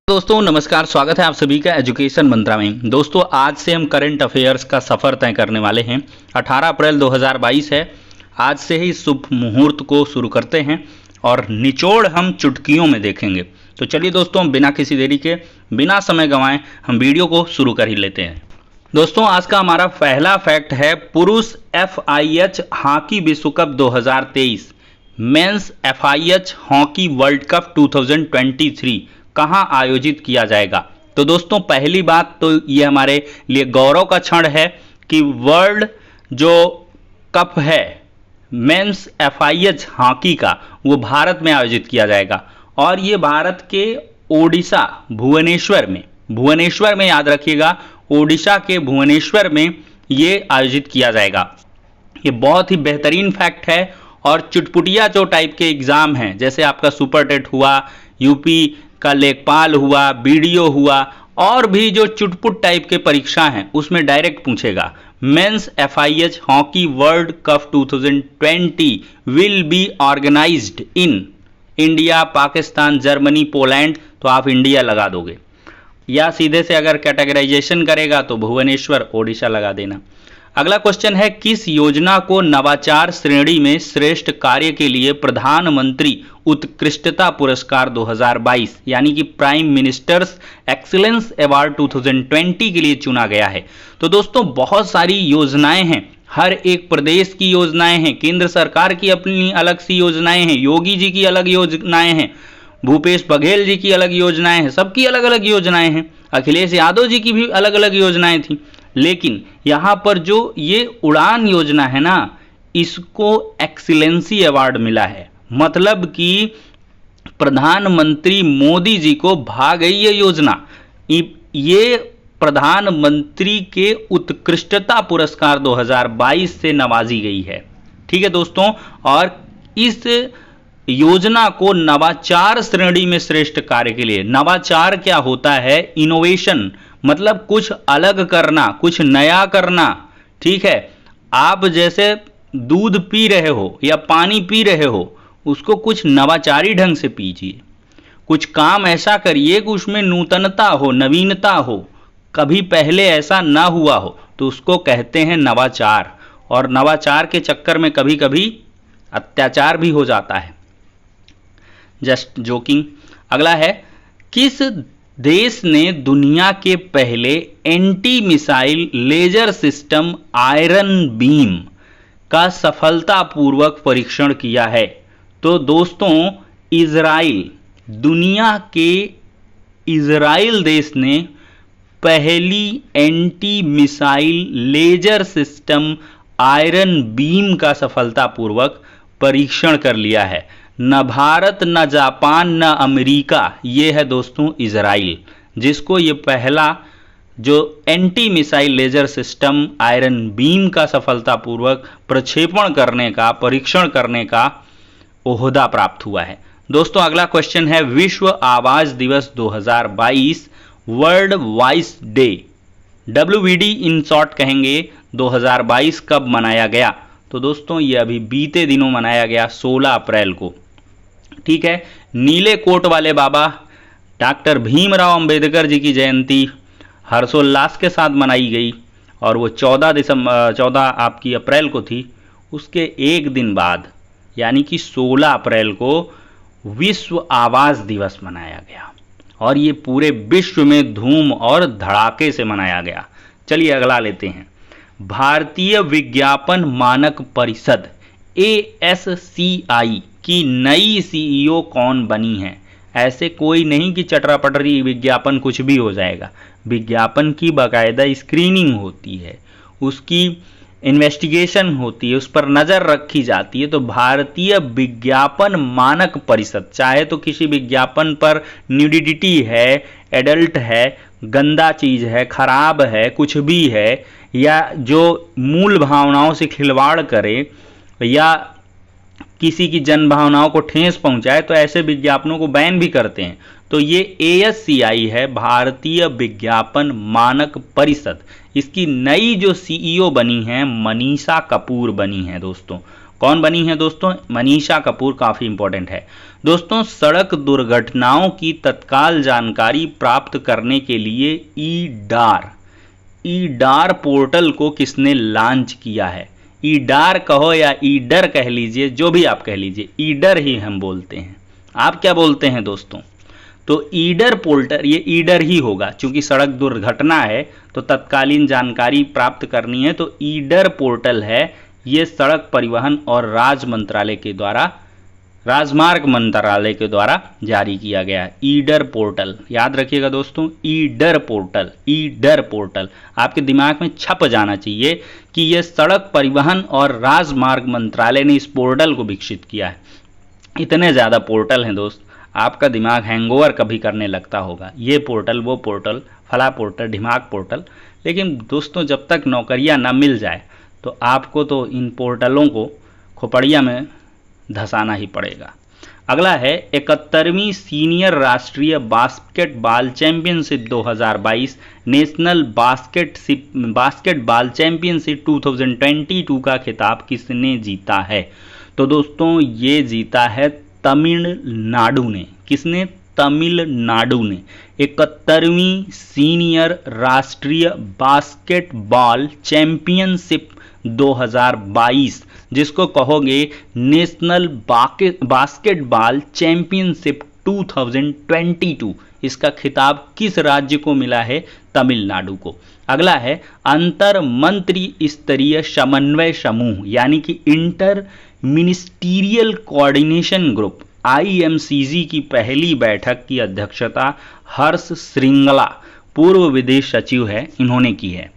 दोस्तों नमस्कार, स्वागत है आप सभी का एजुकेशन मंत्रा में। दोस्तों आज से हम करंट अफेयर्स का सफ़र तय करने वाले हैं। 18 अप्रैल 2022 है। आज से ही शुभ मुहूर्त को शुरू करते हैं और निचोड़ हम चुटकियों में देखेंगे। तो चलिए दोस्तों, बिना किसी देरी के, बिना समय गंवाए हम वीडियो को शुरू कर ही लेते हैं। दोस्तों आज का हमारा पहला फैक्ट है पुरुष FIH हॉकी विश्व cup 2023 men's FIH hockey world cup 2023 कहां आयोजित किया जाएगा। तो दोस्तों पहली बात तो ये हमारे लिए गौरव का क्षण है कि वर्ल्ड जो कप है मेंस FIH हॉकी का वो भारत में आयोजित किया जाएगा और ये भारत के ओडिशा भुवनेश्वर में याद रखिएगा, ओडिशा के भुवनेश्वर में ये आयोजित किया जाएगा। ये बहुत ही बेहतरीन फैक्ट है और चुटपुटिया जो टाइप के एग्जाम हैं, जैसे आपका सुपर टेट हुआ, यूपी का लेखपाल हुआ, BDO हुआ और भी जो चुटपुट टाइप के परीक्षा हैं उसमें डायरेक्ट पूछेगा men's FIH hockey world cup 2020 will be organised in India, Pakistan, Germany, Poland, तो आप इंडिया लगा दोगे, या सीधे से अगर कैटेगराइजेशन करेगा तो भुवनेश्वर ओडिशा लगा देना। अगला क्वेश्चन है किस योजना को नवाचार श्रेणी में श्रेष्ठ कार्य के लिए प्रधानमंत्री उत्कृष्टता पुरस्कार 2022 यानी कि प्राइम मिनिस्टर्स एक्सीलेंस अवार्ड 2020 के लिए चुना गया है। तो दोस्तों बहुत सारी योजनाएं हैं, हर एक प्रदेश की योजनाएं हैं, केंद्र सरकार की अपनी अलग सी योजनाएं हैं, योगी जी की अलग योजनाएं हैं, भूपेश बघेल जी की अलग योजनाएं हैं, सबकी अलग अलग योजनाएं हैं, अखिलेश यादव जी की भी अलग अलग योजनाएं थी। लेकिन यहाँ पर जो ये उड़ान योजना है ना, इसको एक्सीलेंसी अवार्ड मिला है, मतलब कि प्रधानमंत्री मोदी जी को भा गई ये योजना, ये प्रधानमंत्री के उत्कृष्टता पुरस्कार 2022 से नवाजी गई है। ठीक है दोस्तों, और इस योजना को नवाचार श्रेणी में श्रेष्ठ कार्य के लिए, नवाचार क्या होता है, इनोवेशन मतलब कुछ अलग करना, कुछ नया करना। ठीक है, आप जैसे दूध पी रहे हो या पानी पी रहे हो, उसको कुछ नवाचारी ढंग से पीजिए, कुछ काम ऐसा करिए कि उसमें नूतनता हो, नवीनता हो, कभी पहले ऐसा ना हुआ हो, तो उसको कहते हैं नवाचार। और नवाचार के चक्कर में कभी कभी अत्याचार भी हो जाता है, जस्ट जोकिंग। अगला है किस देश ने दुनिया के पहले anti missile laser system Iron Beam का सफलतापूर्वक परीक्षण किया है। तो दोस्तों इजराइल, दुनिया के इजराइल देश ने पहली anti missile laser system Iron Beam का सफलतापूर्वक परीक्षण कर लिया है। न भारत, न जापान, न अमेरिका, ये है दोस्तों इजराइल, जिसको ये पहला जो anti missile laser system Iron Beam का सफलतापूर्वक प्रक्षेपण करने का, परीक्षण करने का ओहदा प्राप्त हुआ है। दोस्तों अगला क्वेश्चन है विश्व आवाज दिवस 2022 world voice day, WVD in short कहेंगे, 2022 कब मनाया गया। तो दोस्तों ये अभी बीते दिनों मनाया गया, 16 अप्रैल को। ठीक है, नीले कोट वाले बाबा डॉक्टर भीमराव अंबेडकर जी की जयंती हर्षोल्लास के साथ मनाई गई और वो 14 आपकी अप्रैल को थी। उसके एक दिन बाद यानी कि 16 अप्रैल को विश्व आवाज दिवस मनाया गया और ये पूरे विश्व में धूम और धड़ाके से मनाया गया। चलिए अगला लेते हैं। भारतीय विज्ञापन मानक परिषद ASCI की नई CEO कौन बनी है। ऐसे कोई नहीं कि चटरापटरी विज्ञापन कुछ भी हो जाएगा, विज्ञापन की बाकायदा स्क्रीनिंग होती है, उसकी इन्वेस्टिगेशन होती है, उस पर नज़र रखी जाती है। तो भारतीय विज्ञापन मानक परिषद, चाहे तो किसी विज्ञापन पर न्यूडिटी है, एडल्ट है, गंदा चीज़ है, खराब है, कुछ भी है, या जो मूल भावनाओं से खिलवाड़ करे या किसी की जन भावनाओं को ठेस पहुंचाए, तो ऐसे विज्ञापनों को बैन भी करते हैं। तो ये ASCI है, भारतीय विज्ञापन मानक परिषद। इसकी नई जो CEO बनी है मनीषा कपूर बनी है दोस्तों। कौन बनी है दोस्तों? मनीषा कपूर, काफ़ी इंपॉर्टेंट है। दोस्तों, सड़क दुर्घटनाओं की तत्काल जानकारी प्राप्त करने के लिए ईडार पोर्टल को किसने लॉन्च किया है? ईडार कहो या ईडर कह लीजिए, जो भी आप कह लीजिए, ईडर ही हम बोलते हैं। आप क्या बोलते हैं दोस्तों? तो ईडर पोर्टल, ये ईडर ही होगा, क्योंकि सड़क दुर्घटना है तो तत्कालीन जानकारी प्राप्त करनी है, तो ईडर पोर्टल है। ये सड़क परिवहन और राजमार्ग मंत्रालय के द्वारा जारी किया गया है। ईडर पोर्टल, याद रखिएगा दोस्तों, ईडर पोर्टल आपके दिमाग में छप जाना चाहिए कि यह सड़क परिवहन और राजमार्ग मंत्रालय ने इस पोर्टल को विकसित किया है। इतने ज़्यादा पोर्टल हैं दोस्त, आपका दिमाग हैंगओवर कभी करने लगता होगा, ये पोर्टल, वो पोर्टल, फला पोर्टल, ढिमाक पोर्टल। लेकिन दोस्तों, जब तक नौकरियां ना मिल जाए तो आपको तो इन पोर्टलों को खोपड़िया में धंसाना ही पड़ेगा। अगला है 71वीं सीनियर राष्ट्रीय basketball championship 2022 national basketball championship 2022 का खिताब किसने जीता है? तो दोस्तों, ये जीता है तमिलनाडु ने। किसने? तमिलनाडु ने 71वीं सीनियर राष्ट्रीय बास्केटबॉल चैंपियनशिप 2022, जिसको कहोगे नेशनल बास्केटबॉल चैंपियनशिप 2022, इसका खिताब किस राज्य को मिला है? तमिलनाडु को। अगला है अंतर मंत्री स्तरीय समन्वय समूह, यानी कि inter ministerial coordination group, IMCG की पहली बैठक की अध्यक्षता हर्ष श्रृंगला, पूर्व विदेश सचिव है, इन्होंने की है।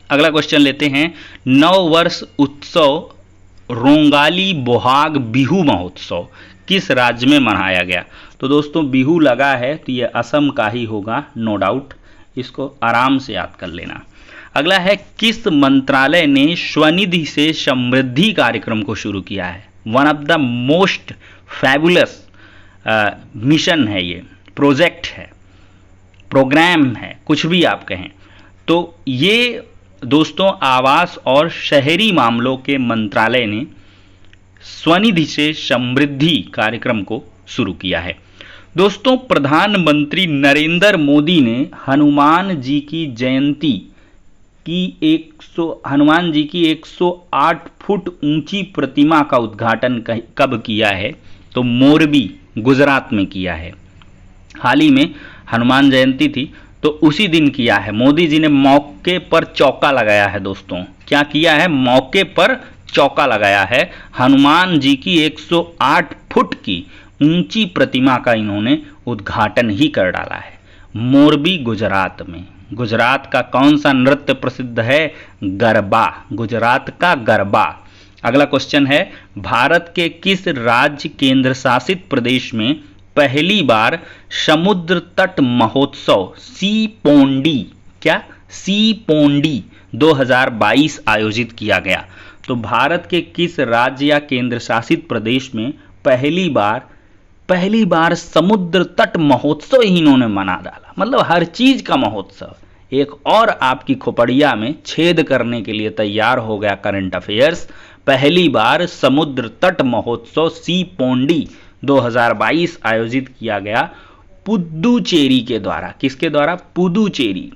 अगला क्वेश्चन लेते हैं, नववर्ष उत्सव रोंगाली बोहाग बिहू महोत्सव किस राज्य में मनाया गया? तो दोस्तों, बिहू लगा है तो ये असम का ही होगा, नो डाउट, इसको आराम से याद कर लेना। अगला है, किस मंत्रालय ने स्वनिधि से समृद्धि कार्यक्रम को शुरू किया है? One of the most fabulous mission है, ये प्रोजेक्ट है, प्रोग्राम है, कुछ भी आप कहें। तो ये दोस्तों, आवास और शहरी मामलों के मंत्रालय ने स्वनिधि से समृद्धि कार्यक्रम को शुरू किया है। दोस्तों, प्रधानमंत्री नरेंद्र मोदी ने हनुमान जी की जयंती की हनुमान जी की 108 फुट ऊंची प्रतिमा का उद्घाटन कब किया है? तो मोरबी, गुजरात में किया है। हाल ही में हनुमान जयंती थी तो उसी दिन किया है। मोदी जी ने मौके पर चौका लगाया है दोस्तों। क्या किया है? मौके पर चौका लगाया है। हनुमान जी की 108 फुट की ऊंची प्रतिमा का इन्होंने उद्घाटन ही कर डाला है, मोरबी, गुजरात में। गुजरात का कौन सा नृत्य प्रसिद्ध है? गरबा, गुजरात का गरबा। अगला क्वेश्चन है, भारत के किस राज्य केंद्र शासित प्रदेश में पहली बार समुद्र तट महोत्सव सी पोंडी 2022 आयोजित किया गया? तो भारत के किस राज्य या केंद्र शासित प्रदेश में पहली बार समुद्र तट महोत्सव ही इन्होंने मना डाला, मतलब हर चीज का महोत्सव। एक और आपकी खोपड़िया में छेद करने के लिए तैयार हो गया करंट अफेयर्स। पहली बार समुद्र तट महोत्सव सी पोंडी 2022 आयोजित किया गया पुदुचेरी के द्वारा। किसके द्वारा? पुदुचेरी।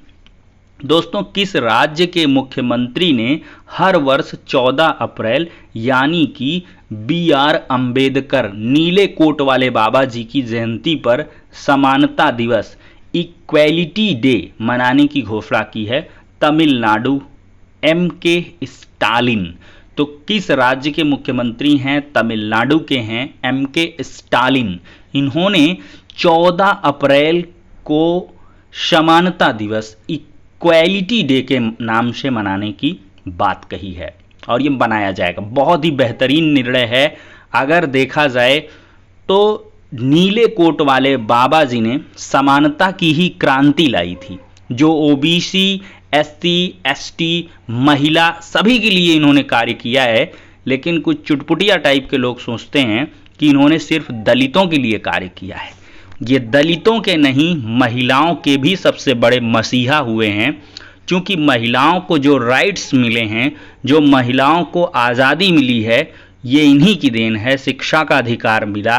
दोस्तों, किस राज्य के मुख्यमंत्री ने हर वर्ष 14 अप्रैल यानी कि BR अंबेडकर नीले कोट वाले बाबा जी की जयंती पर समानता दिवस इक्वेलिटी डे मनाने की घोषणा की है? Tamil Nadu, MK Stalin. तो किस राज्य के मुख्यमंत्री हैं? तमिलनाडु के हैं MK स्टालिन। इन्होंने 14 अप्रैल को समानता दिवस इक्वेलिटी डे के नाम से मनाने की बात कही है और ये बनाया जाएगा। बहुत ही बेहतरीन निर्णय है। अगर देखा जाए तो नीले कोट वाले बाबा जी ने समानता की ही क्रांति लाई थी, जो OBC, SC, ST, महिला सभी के लिए इन्होंने कार्य किया है। लेकिन कुछ चुटपुटिया टाइप के लोग सोचते हैं कि इन्होंने सिर्फ दलितों के लिए कार्य किया है। ये दलितों के नहीं, महिलाओं के भी सबसे बड़े मसीहा हुए हैं, क्योंकि महिलाओं को जो राइट्स मिले हैं, जो महिलाओं को आज़ादी मिली है, ये इन्हीं की देन है। शिक्षा का अधिकार मिला,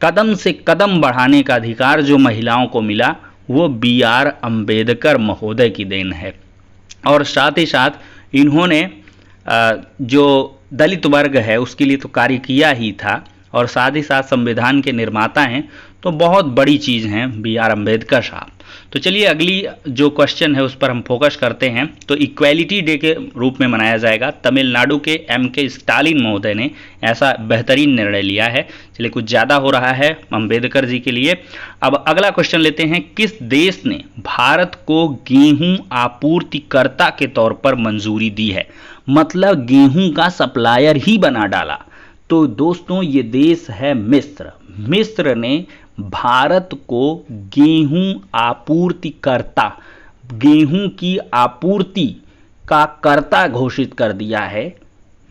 कदम से कदम बढ़ाने का अधिकार जो महिलाओं को मिला, वो BR अम्बेडकर महोदय की देन है। और साथ ही साथ इन्होंने जो दलित वर्ग है उसके लिए तो कार्य किया ही था, और साथ ही साथ संविधान के निर्माता हैं, तो बहुत बड़ी चीज़ हैं BR अम्बेडकर साहब। तो चलिए अगली जो क्वेश्चन है उस पर हम फोकस करते हैं। तो इक्वेलिटी डे के रूप में मनाया जाएगा। तमिलनाडु के MK स्टालिन महोदय ने ऐसा बेहतरीन निर्णय लिया है। चलिए कुछ ज़्यादा हो रहा है अम्बेडकर जी के लिए। अब अगला क्वेश्चन लेते हैं, किस देश ने भारत को गेहूं आपूर्तिकर्ता के तौर पर मंजूरी दी है, मतलब गेहूं का सप्लायर ही बना डाला। तो दोस्तों ये देश है मिस्र। मिस्र ने भारत को गेहूं आपूर्तिकर्ता, गेहूं की आपूर्ति का कर्ता घोषित कर दिया है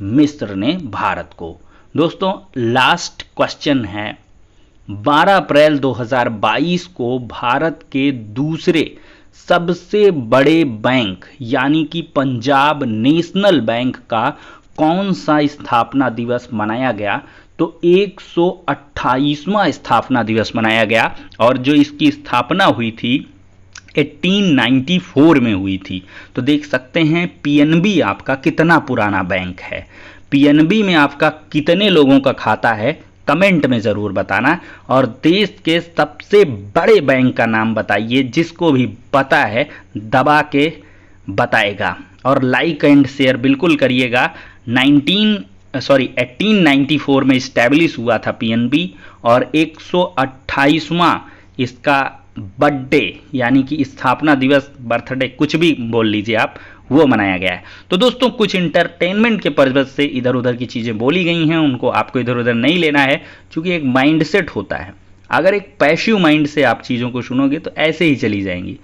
मिस्र ने भारत को। दोस्तों लास्ट क्वेश्चन है, 12 अप्रैल 2022 को भारत के दूसरे सबसे बड़े बैंक यानी कि पंजाब नेशनल बैंक का कौन सा स्थापना दिवस मनाया गया? तो 128वां स्थापना दिवस मनाया गया, और जो इसकी स्थापना हुई थी 1894 में हुई थी। तो देख सकते हैं PNB आपका कितना पुराना बैंक है। PNB में आपका कितने लोगों का खाता है कमेंट में ज़रूर बताना, और देश के सबसे बड़े बैंक का नाम बताइए, जिसको भी पता है दबा के बताएगा। और लाइक एंड शेयर बिल्कुल करिएगा। 1894 में इस्टेब्लिश हुआ था PNB, और 128वां इसका बर्थडे यानी कि स्थापना दिवस, बर्थडे कुछ भी बोल लीजिए आप, वो मनाया गया है। तो दोस्तों कुछ इंटरटेनमेंट के पर्पज से इधर उधर की चीज़ें बोली गई हैं, उनको आपको इधर उधर नहीं लेना है, क्योंकि एक माइंडसेट होता है। अगर एक पैसिव माइंड से आप चीज़ों को सुनोगे तो ऐसे ही चली जाएंगी।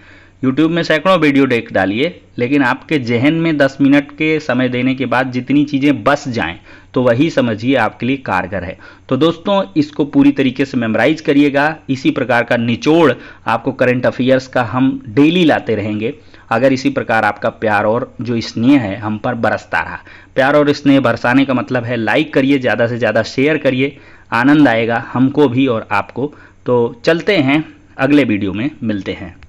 यूट्यूब में सैकड़ों वीडियो देख डालिए, लेकिन आपके जहन में 10 मिनट के समय देने के बाद जितनी चीज़ें बस जाएं, तो वही समझिए आपके लिए कारगर है। तो दोस्तों इसको पूरी तरीके से मेमोराइज करिएगा। इसी प्रकार का निचोड़ आपको करंट अफेयर्स का हम डेली लाते रहेंगे, अगर इसी प्रकार आपका प्यार और जो स्नेह है हम पर बरसता रहा। प्यार और स्नेह बरसाने का मतलब है लाइक करिए, ज़्यादा से ज़्यादा शेयर करिए, आनंद आएगा हमको भी और आपको। तो चलते हैं, अगले वीडियो में मिलते हैं।